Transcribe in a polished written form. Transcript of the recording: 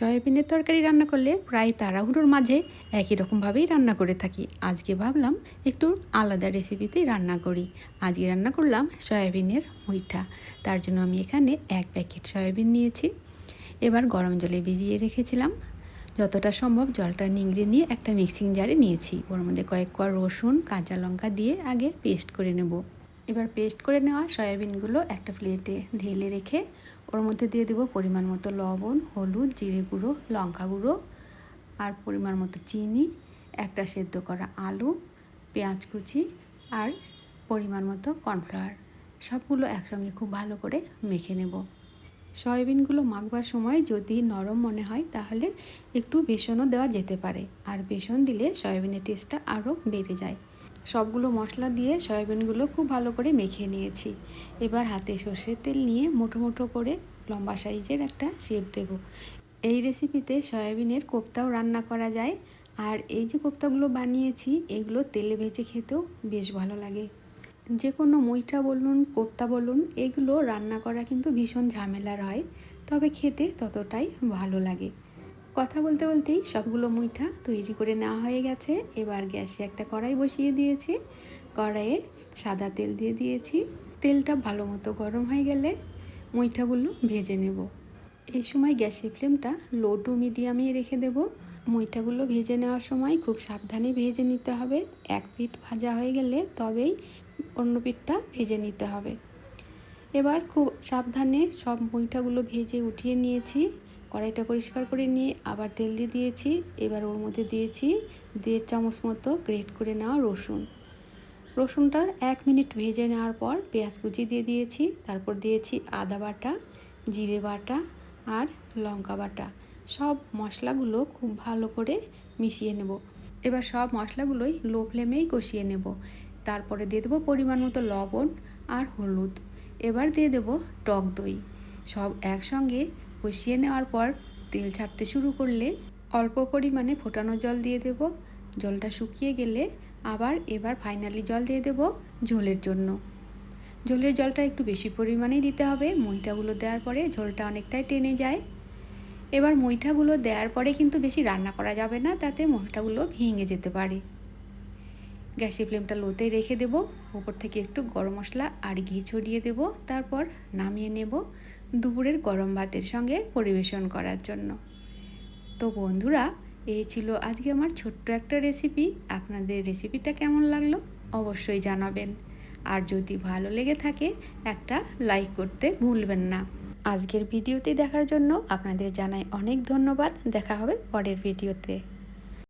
সয়াবিনের তরকারি রান্না করলে প্রায় তাড়াহুড়োর মাঝে একই রকমভাবেই রান্না করে থাকি। আজকে ভাবলাম একটু আলাদা রেসিপিতেই রান্না করি। আজকে রান্না করলাম সয়াবিনের মুইঠা। তার জন্য আমি এখানে 1 প্যাকেট সয়াবিন নিয়েছি। এবার গরম জলে ভিজিয়ে রেখেছিলাম। যতটা সম্ভব জলটা নিংড়ে নিয়ে একটা মিক্সিং জারে নিয়েছি। ওর মধ্যে কয়েক কোয়া রসুন, কাঁচা লঙ্কা দিয়ে আগে পেস্ট করে নেব। এবার পেস্ট করে নেওয়া সয়াবিনগুলো একটা প্লেটে ঢেলে রেখে ওর মধ্যে দিয়ে দেবো পরিমাণ মতো লবণ, হলুদ, জিরে গুঁড়ো, লঙ্কা গুঁড়ো আর পরিমাণ মতো চিনি, একটা সেদ্ধ করা আলু, পেঁয়াজ কুচি আর পরিমাণ মতো কর্নফ্লাওয়ার। সবগুলো একসঙ্গে খুব ভালো করে মেখে নেব। সয়াবিনগুলো মাখবার সময় যদি নরম মনে হয় তাহলে একটু বেসনও দেওয়া যেতে পারে, আর বেসন দিলে সয়াবিনের টেস্টটা আরও বেড়ে যায়। সবগুলো মশলা দিয়ে সয়াবিনগুলো খুব ভালো করে মেখে নিয়েছি। এবার হাতে সর্ষের তেল নিয়ে মুঠো মুঠো করে লম্বা সাইজের একটা শেপ দেব। এই রেসিপিতে সয়াবিনের কোপ্তাও রান্না করা যায়, আর এই যে কোপ্তাগুলো বানিয়েছি এগুলো তেলে ভেজে খেতেও বেশ ভালো লাগে। যে কোনো মুইঠা বলুন, কোপ্তা বলুন, এগুলো রান্না করা কিন্তু ভীষণ ঝামেলার হয়, তবে খেতে ততটাই ভালো লাগে। কথা বলতে বলতেই সবগুলো মুইঠা তৈরি করে নেওয়া হয়ে গেছে। এবার গ্যাসে একটা কড়াই বসিয়ে দিয়েছি। কড়াইয়ে সাদা তেল দিয়ে দিয়েছি। তেলটা ভালো মতো গরম হয়ে গেলে মুইঠাগুলো ভেজে নেব। এই সময় গ্যাসের ফ্লেমটা লো টু মিডিয়ামে রেখে দেব। মুইঠাগুলো ভেজে নেওয়ার সময় খুব সাবধানে ভেজে নিতে হবে। এক পিঠ ভাজা হয়ে গেলে তবেই অন্য পিঠটা ভেজে নিতে হবে। এবার খুব সাবধানে সব মুইঠাগুলো ভেজে উঠিয়ে নিয়েছি। কড়াইটা পরিষ্কার করে নিয়ে আবার তেল দিয়ে দিয়েছি। এবার ওর মধ্যে দিয়েছি 1.5 চামচ মতো গ্রেট করে নেওয়া রসুন। রসুনটা 1 মিনিট ভেজে নেওয়ার পর পেঁয়াজ কুচি দিয়ে দিয়েছি। তারপর দিয়েছি আদা বাটা, জিরে বাটা আর লঙ্কা বাটা। সব মশলাগুলো খুব ভালো করে মিশিয়ে নেব। এবার সব মশলাগুলোই লো ফ্লেমেই কষিয়ে নেব। তারপরে দিয়ে দেবো পরিমাণ মতো লবণ আর হলুদ। এবার দিয়ে দেব টক দই। সব একসঙ্গে কষিয়ে নেওয়ার পর তেল ছাড়তে শুরু করলে অল্প পরিমাণে ফোটানো জল দিয়ে দেব। জলটা শুকিয়ে গেলে এবার ফাইনালি জল দিয়ে দেব ঝোলের জন্য। ঝোলের জলটা একটু বেশি পরিমাণেই দিতে হবে। মুইঠাগুলো দেওয়ার পরে ঝোলটা অনেকটাই টেনে যায়। এবার মুইঠাগুলো দেওয়ার পরে কিন্তু বেশি রান্না করা যাবে না, তাতে মুইঠাগুলো ভেঙে যেতে পারে। গ্যাসের ফ্লেমটা লোতে রেখে দেব। উপর থেকে একটু গরম মশলা আর ঘি ছড়িয়ে দেব। তারপর নামিয়ে নেব দুপুরের গরম ভাতের সঙ্গে পরিবেশন করার জন্য। তো বন্ধুরা, এই ছিল আজকে আমার ছোট্ট একটা রেসিপি। আপনাদের রেসিপিটা কেমন লাগলো অবশ্যই জানাবেন, আর যদি ভালো লেগে থাকে একটা লাইক করতে ভুলবেন না। আজকের ভিডিওটি দেখার জন্য আপনাদের জানাই অনেক ধন্যবাদ। দেখা হবে পরের ভিডিওতে।